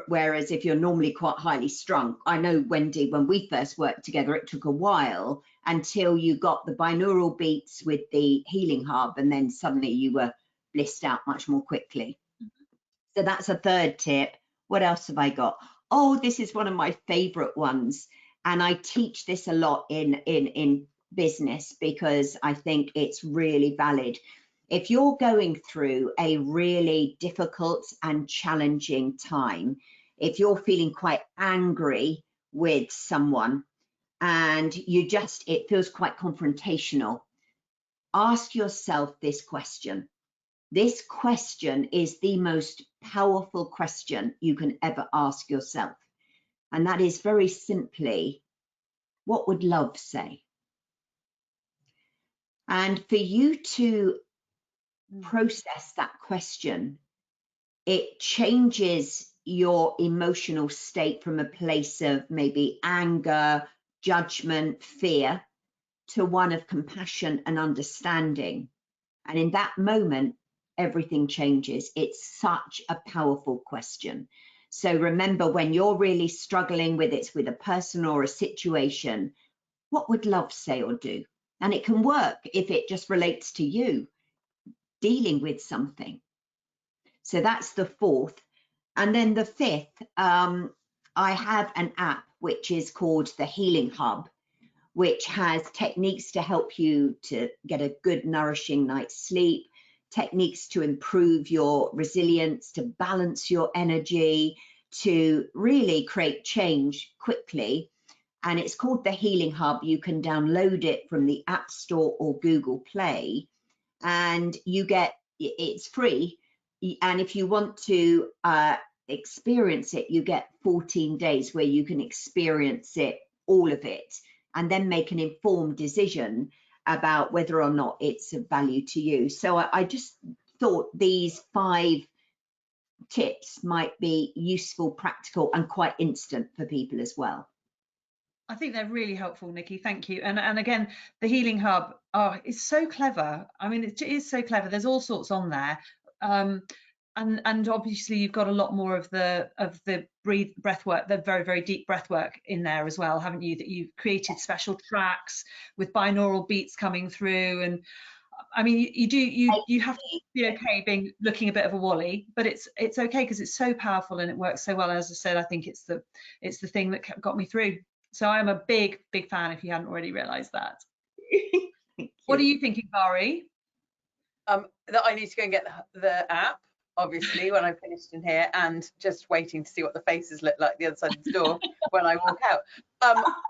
Speaker 3: Whereas if you're normally quite highly strung, I know, Wendy, when we first worked together, it took a while until you got the binaural beats with the healing hub, and then suddenly you were blissed out much more quickly. So that's a 3rd tip. What else have I got? Oh, this is one of my favorite ones. And I teach this a lot in business because I think it's really valid. If you're going through a really difficult and challenging time, if you're feeling quite angry with someone and it feels quite confrontational, ask yourself this question. This question is the most powerful question you can ever ask yourself. And that is very simply, what would love say? And for you to process that question, it changes your emotional state from a place of maybe anger, judgment, fear, to one of compassion and understanding. And in that moment, everything changes. It's such a powerful question. So remember, when you're really struggling with it, with a person or a situation, what would love say or do? And it can work if it just relates to you dealing with something. So that's the 4th. And then the 5th, I have an app which is called the Healing Hub, which has techniques to help you to get a good, nourishing night's sleep, techniques to improve your resilience, to balance your energy, to really create change quickly. And it's called the Healing Hub. You can download it from the App Store or Google Play, and it's free. And if you want to experience it, you get 14 days where you can experience it, all of it, and then make an informed decision about whether or not it's of value to you. So I just thought these 5 tips might be useful, practical, and quite instant for people as well.
Speaker 2: I think they're really helpful, Nikki. Thank you. And again, the Healing Hub is so clever. I mean, it is so clever. There's all sorts on there. And obviously you've got a lot more of the breath work, the very, very deep breath work in there as well, haven't you? That you've created special tracks with binaural beats coming through. And I mean, you have to be okay looking a bit of a wally, but it's okay because it's so powerful and it works so well. As I said, I think it's the thing that got me through. So I'm a big fan, if you hadn't already realized that. What are you thinking, Vari?
Speaker 1: That I need to go and get the app. obviously, when I finished in here, and just waiting to see what the faces look like the other side of the door when I walk out.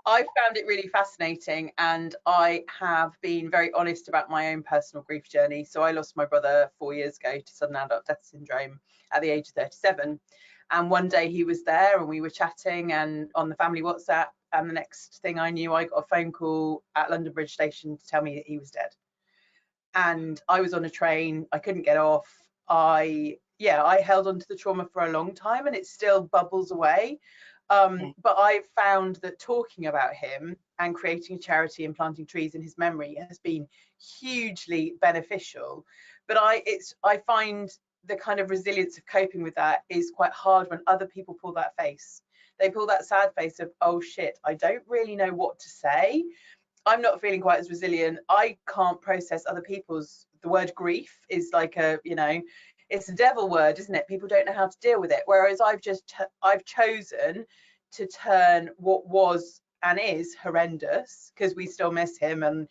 Speaker 1: I found it really fascinating, and I have been very honest about my own personal grief journey. So I lost my brother 4 years ago to sudden adult death syndrome at the age of 37. And one day he was there and we were chatting and on the family WhatsApp, and the next thing I knew, I got a phone call at London Bridge Station to tell me that he was dead. And I was on a train, I couldn't get off. I held on to the trauma for a long time, and it still bubbles away. But I've found that talking about him and creating a charity and planting trees in his memory has been hugely beneficial. But I find the kind of resilience of coping with that is quite hard when other people pull that face. They pull that sad face of, oh shit, I don't really know what to say. I'm not feeling quite as resilient. I can't process other people's. The word grief is like a, it's a devil word, isn't it? People don't know how to deal with it. Whereas I've chosen to turn what was and is horrendous, because we still miss him. And,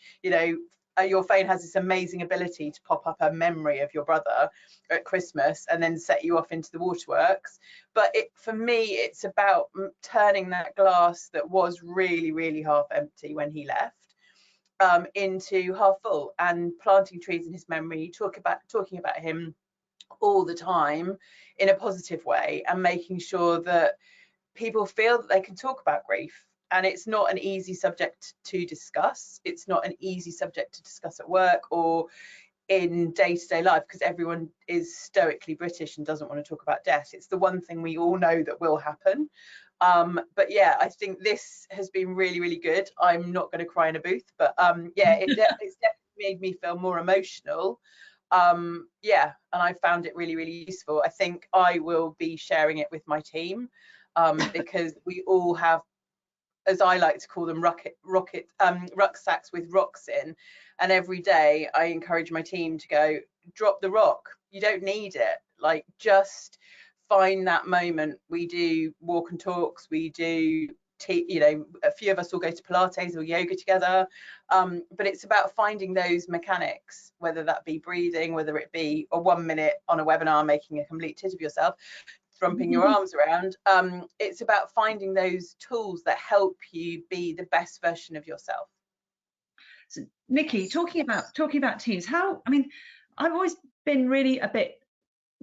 Speaker 1: your phone has this amazing ability to pop up a memory of your brother at Christmas and then set you off into the waterworks. But for me, it's about turning that glass that was really, really half empty when he left into half full, and planting trees in his memory, talking about him all the time in a positive way, and making sure that people feel that they can talk about grief. And it's not an easy subject to discuss. It's not an easy subject to discuss at work or in day-to-day life, because everyone is stoically British and doesn't want to talk about death. It's the one thing we all know that will happen. But yeah, I think this has been really, really good. I'm not going to cry in a booth, but it's definitely made me feel more emotional. And I found it really, really useful. I think I will be sharing it with my team, because we all have, as I like to call them, rucksacks with rocks in. And every day I encourage my team to go, drop the rock. You don't need it. Like, just find that moment. We do walk and talks. We do, a few of us will go to Pilates or yoga together. But it's about finding those mechanics, whether that be breathing, whether it be a 1 minute on a webinar making a complete tit of yourself, thrumping your arms around. It's about finding those tools that help you be the best version of yourself.
Speaker 2: So, Nikki, talking about teams, I've always been really a bit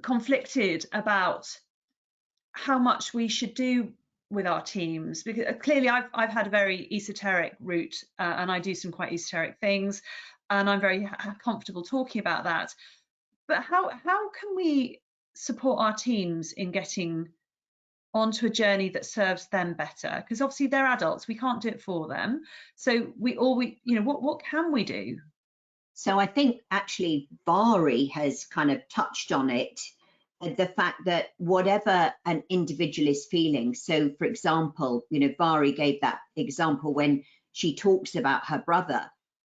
Speaker 2: conflicted about how much we should do with our teams, because clearly I've had a very esoteric route, and I do some quite esoteric things, and I'm very comfortable talking about that. But how can we support our teams in getting onto a journey that serves them better? Because obviously they're adults, we can't do it for them. So what can we do?
Speaker 3: So I think actually Vari has kind of touched on it, the fact that whatever an individual is feeling. So for example, Vari gave that example when she talks about her brother,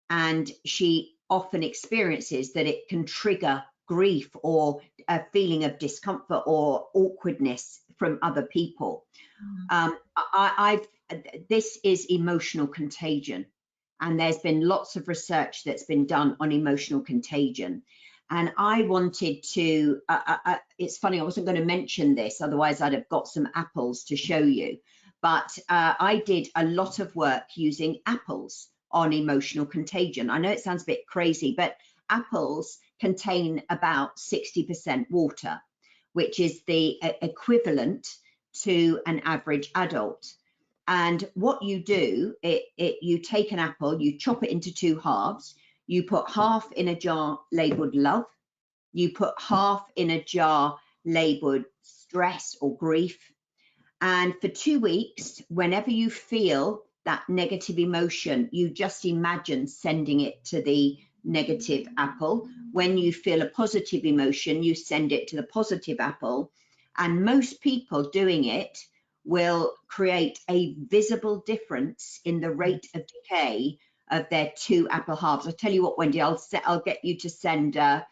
Speaker 3: and she often experiences that it can trigger grief or a feeling of discomfort or awkwardness from other people. This is emotional contagion, and there's been lots of research that's been done on emotional contagion. And I wanted to, it's funny, I wasn't going to mention this, otherwise I'd have got some apples to show you. But I did a lot of work using apples on emotional contagion. I know it sounds a bit crazy, but apples contain about 60% water, which is the equivalent to an average adult. And what you do, you take an apple, you chop it into 2 halves, you put half in a jar labeled love, you put half in a jar labeled stress or grief. And for 2 weeks, whenever you feel that negative emotion, you just imagine sending it to the negative apple. When you feel a positive emotion, you send it to the positive apple. And most people doing it will create a visible difference in the rate of decay of their 2 apple halves. I'll tell you what, Wendy, I'll get you to send a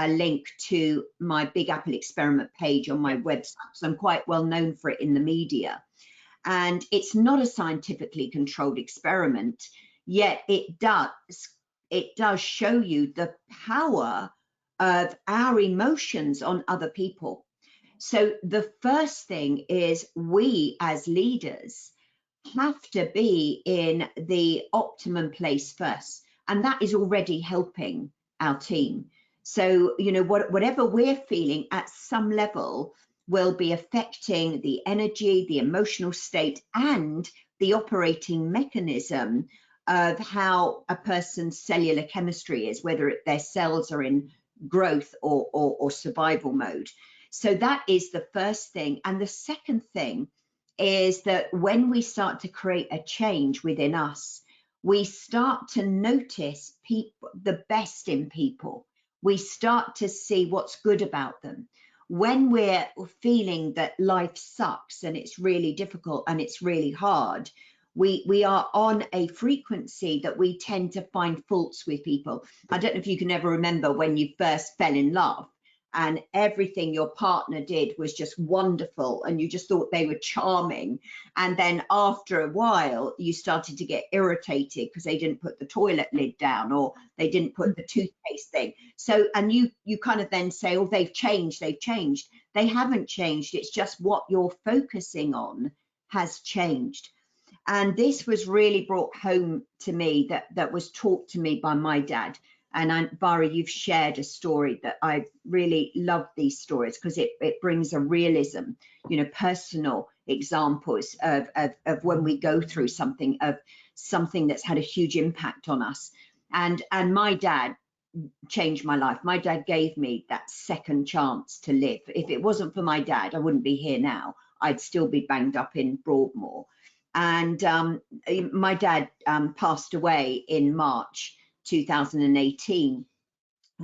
Speaker 3: link to my Big Apple Experiment page on my website, because I'm quite well known for it in the media. And it's not a scientifically controlled experiment, yet it does show you the power of our emotions on other people. So the first thing is, we as leaders have to be in the optimum place first, and that is already helping our team. So, you know, whatever we're feeling at some level will be affecting the energy, the emotional state, and the operating mechanism of how a person's cellular chemistry is, whether their cells are in growth or survival mode. So that is the first thing. And the second thing is that when we start to create a change within us, we start to notice the best in people. We start to see what's good about them. When we're feeling that life sucks and it's really difficult and it's really hard, we are on a frequency that we tend to find faults with people. I don't know if you can ever remember when you first fell in love and everything your partner did was just wonderful and you just thought they were charming. And then after a while, you started to get irritated because they didn't put the toilet lid down or they didn't put the toothpaste thing. So, and you kind of then say, oh, they've changed, they've changed. They haven't changed. It's just what you're focusing on has changed. And this was really brought home to me, that was taught to me by my dad. And Vari, you've shared a story that I really love these stories because it brings a realism, you know, personal examples of when we go through something that's had a huge impact on us. And my dad changed my life. My dad gave me that second chance to live. If it wasn't for my dad, I wouldn't be here now. I'd still be banged up in Broadmoor. And my dad passed away in March 2018,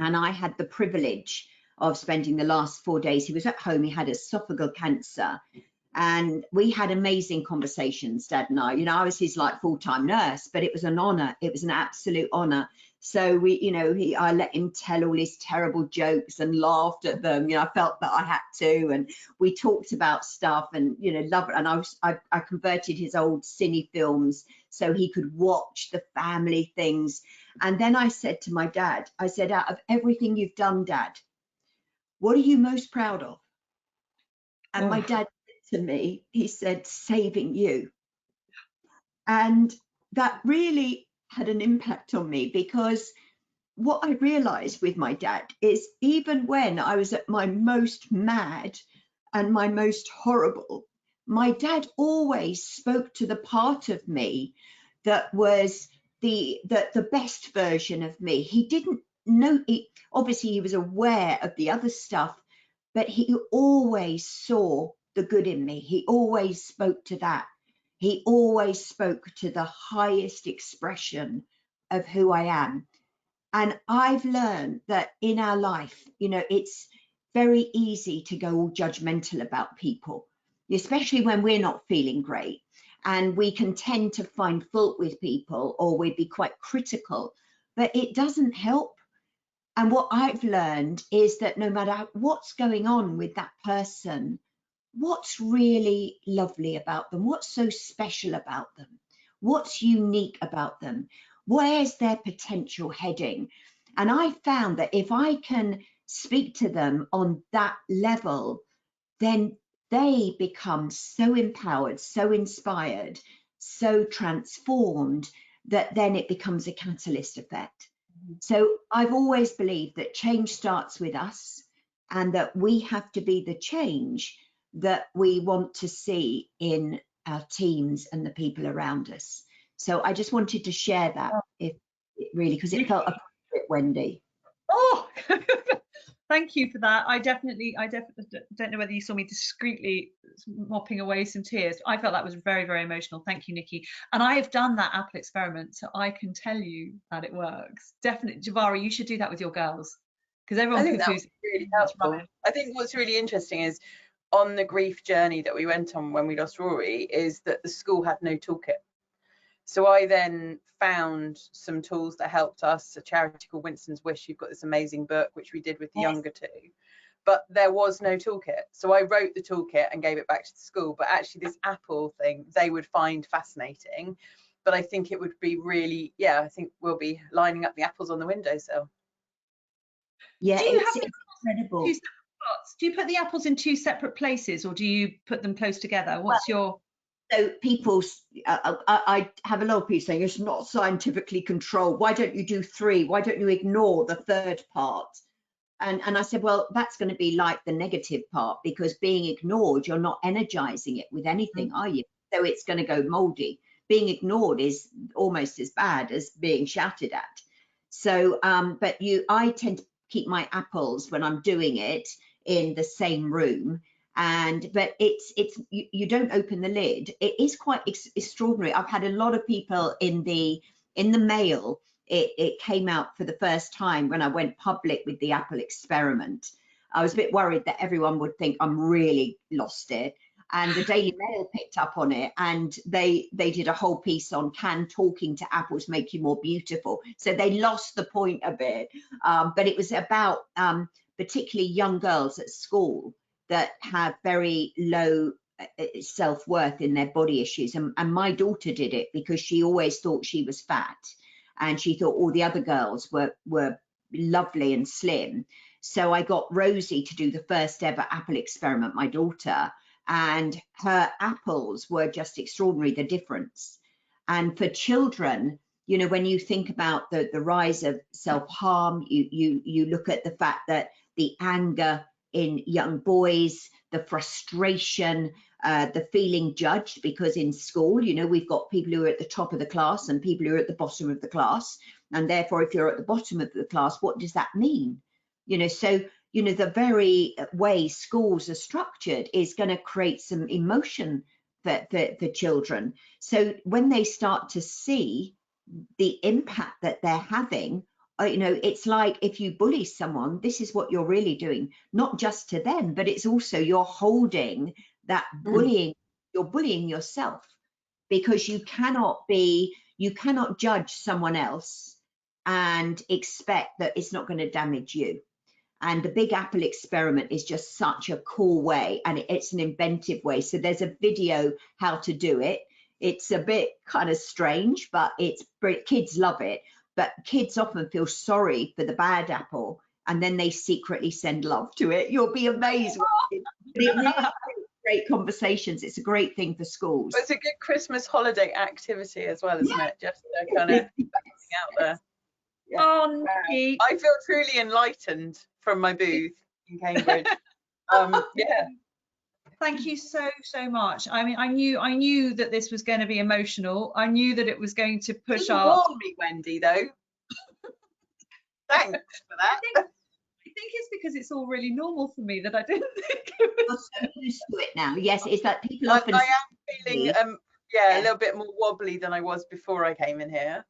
Speaker 3: and I had the privilege of spending the last 4 days. He was at home. He had esophageal cancer, and we had amazing conversations, Dad and I. You know, I was his like full-time nurse, but it was an honor. It was an absolute honor. So we, you know, I let him tell all his terrible jokes and laughed at them. You know, I felt that I had to, and we talked about stuff and, you know, love it. And I converted his old cine films so he could watch the family things. And then I said to my dad, I said, out of everything you've done, Dad, what are you most proud of? And my dad said to me, he said, saving you. And that really had an impact on me, because what I realized with my dad is, even when I was at my most mad and my most horrible, my dad always spoke to the part of me that was the best version of me. He didn't know, obviously he was aware of the other stuff, but he always saw the good in me. He always spoke to that. He always spoke to the highest expression of who I am. And I've learned that in our life, you know, it's very easy to go all judgmental about people, especially when we're not feeling great. And we can tend to find fault with people, or we'd be quite critical, but it doesn't help. And what I've learned is that no matter what's going on with that person, what's really lovely about them, what's so special about them, what's unique about them, where's their potential heading? And I found that if I can speak to them on that level, then they become so empowered, so inspired, so transformed, that then it becomes a catalyst effect. So I've always believed that change starts with us, and that we have to be the change that we want to see in our teams and the people around us. So I just wanted to share that, because it felt appropriate, Wendy.
Speaker 2: Oh, thank you for that. I definitely don't know whether you saw me discreetly mopping away some tears. I felt that was very, very emotional. Thank you, Nikki. And I have done that apple experiment, so I can tell you that it works. Definitely, Javari, you should do that with your girls, because everyone
Speaker 1: I think that
Speaker 2: poo-poos.
Speaker 1: was really helpful. I think what's really interesting is, on the grief journey that we went on when we lost Rory, is that the school had no toolkit. So I then found some tools that helped us. A charity called Winston's Wish, you've got this amazing book, which we did with the younger two, but there was no toolkit. So I wrote the toolkit and gave it back to the school. But actually this apple thing, they would find fascinating. But I think it would be really, I think we'll be lining up the apples on the windowsill.
Speaker 3: Yeah,
Speaker 2: Do you have
Speaker 3: it's
Speaker 2: them
Speaker 3: incredible.
Speaker 2: in 2 separate pots? Do you put the apples in 2 separate places, or do you put them close together? What's your...
Speaker 3: So people, I have a lot of people saying it's not scientifically controlled. Why don't you do 3? Why don't you ignore the third part? And I said, well, that's going to be like the negative part, because being ignored, you're not energizing it with anything, are you? So it's going to go moldy. Being ignored is almost as bad as being shouted at. So, but I tend to keep my apples when I'm doing it in the same room. But you don't open the lid. It is quite extraordinary. I've had a lot of people in the mail. It came out for the first time when I went public with the Apple experiment. I was a bit worried that everyone would think I'm really lost it. And the Daily Mail picked up on it, and they did a whole piece on, can talking to apples make you more beautiful? So they lost the point a bit, but it was about particularly young girls at school that have very low self-worth in their body issues. And my daughter did it because she always thought she was fat, and she thought all the other girls were lovely and slim. So I got Rosie to do the first ever apple experiment, my daughter, and her apples were just extraordinary, the difference. And for children, you know, when you think about the rise of self-harm, you look at the fact that the anger in young boys, the frustration, the feeling judged, because in school, you know, we've got people who are at the top of the class and people who are at the bottom of the class. And therefore, if you're at the bottom of the class, what does that mean? You know, so, you know, the very way schools are structured is going to create some emotion for children. So when they start to see the impact that they're having, you know, it's like if you bully someone, this is what you're really doing, not just to them, but it's also you're holding that bullying, you're bullying yourself, because you cannot judge someone else and expect that it's not going to damage you. And the Big Apple experiment is just such a cool way, and it's an inventive way. So there's a video how to do it. It's a bit kind of strange, but kids love it. But kids often feel sorry for the bad apple, and then they secretly send love to it. You'll be amazed. It really great conversations. It's a great thing for schools.
Speaker 1: But it's a good Christmas holiday activity as well, isn't it? Just to kind of out there.
Speaker 2: Yeah. Oh, Nikki.
Speaker 1: I feel truly enlightened from my booth in Cambridge. Yeah.
Speaker 2: Thank you so much. I mean, I knew that this was going to be emotional. I knew that it was going to push
Speaker 1: up. Warn me, Wendy, though. Thanks for that.
Speaker 2: I think it's because it's all really normal for me that I didn't think it was.
Speaker 3: I'm so used to it now. Yes, it's that people often.
Speaker 1: I am feeling a little bit more wobbly than I was before I came in here.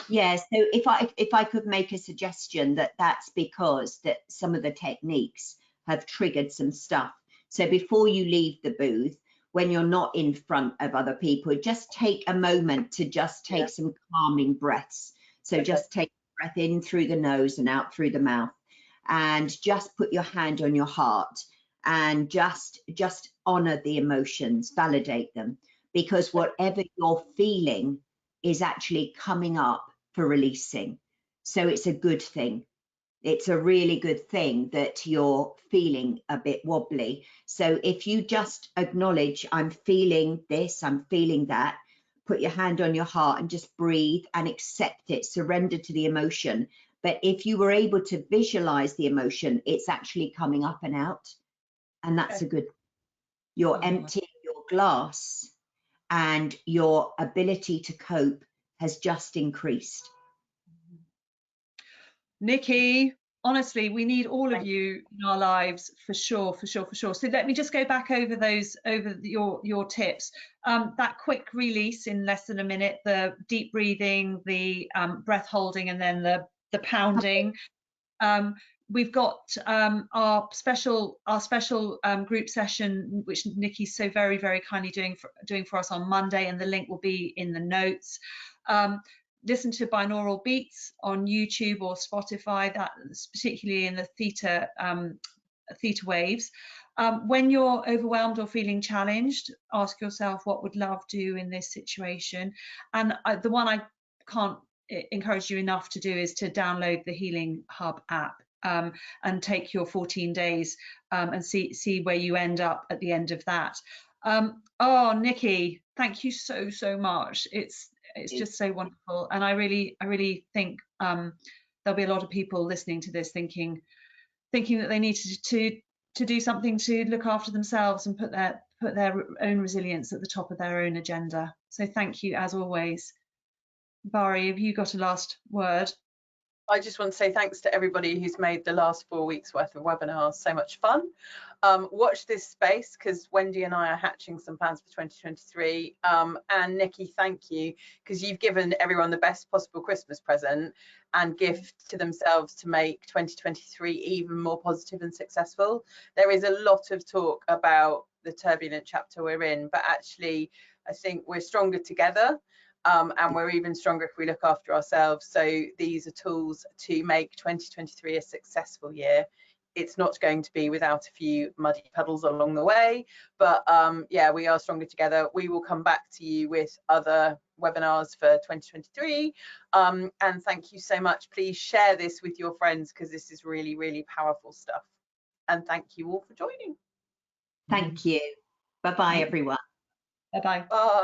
Speaker 3: Yeah, so if I could make a suggestion, that's because that some of the techniques have triggered some stuff. So before you leave the booth, when you're not in front of other people, just take a moment to just take some calming breaths. So just take a breath in through the nose and out through the mouth, and just put your hand on your heart and just honor the emotions, validate them, because whatever you're feeling is actually coming up for releasing. So it's a good thing. It's a really good thing that you're feeling a bit wobbly. So if you just acknowledge, I'm feeling this, I'm feeling that, put your hand on your heart and just breathe and accept it, surrender to the emotion. But if you were able to visualize the emotion, it's actually coming up and out. And that's a good, you're emptying your glass, and your ability to cope has just increased.
Speaker 2: Nikki, honestly, we need all of you in our lives for sure. So let me just go back over your tips. That quick release in less than a minute, the deep breathing, the breath holding, and then the pounding. We've got our special group session, which Nikki's so very kindly doing for us on Monday, and the link will be in the notes. Listen to binaural beats on YouTube or Spotify, that's particularly in the theta waves. When you're overwhelmed or feeling challenged, ask yourself, what would love do in this situation? And the one I can't encourage you enough to do is to download the Healing Hub app. and take your 14 days and see where you end up at the end of that. Oh, Nikki, thank you so much. It's just so wonderful, and I really think there'll be a lot of people listening to this thinking that they need to do something to look after themselves and put their own resilience at the top of their own agenda. So thank you as always. Vari, have you got a last word?
Speaker 1: I just want to say thanks to everybody who's made the last 4 weeks worth of webinars so much fun. Watch this space, because Wendy and I are hatching some plans for 2023. And Nikki, thank you, because you've given everyone the best possible Christmas present and gift to themselves to make 2023 even more positive and successful. There is a lot of talk about the turbulent chapter we're in, but actually I think we're stronger together. And we're even stronger if we look after ourselves. So these are tools to make 2023 a successful year. It's not going to be without a few muddy puddles along the way, but yeah, we are stronger together. We will come back to you with other webinars for 2023. And thank you so much. Please share this with your friends, because this is really powerful stuff. And thank you all for joining.
Speaker 3: Thank you. Bye-bye, everyone.
Speaker 2: Bye-bye.
Speaker 1: Bye.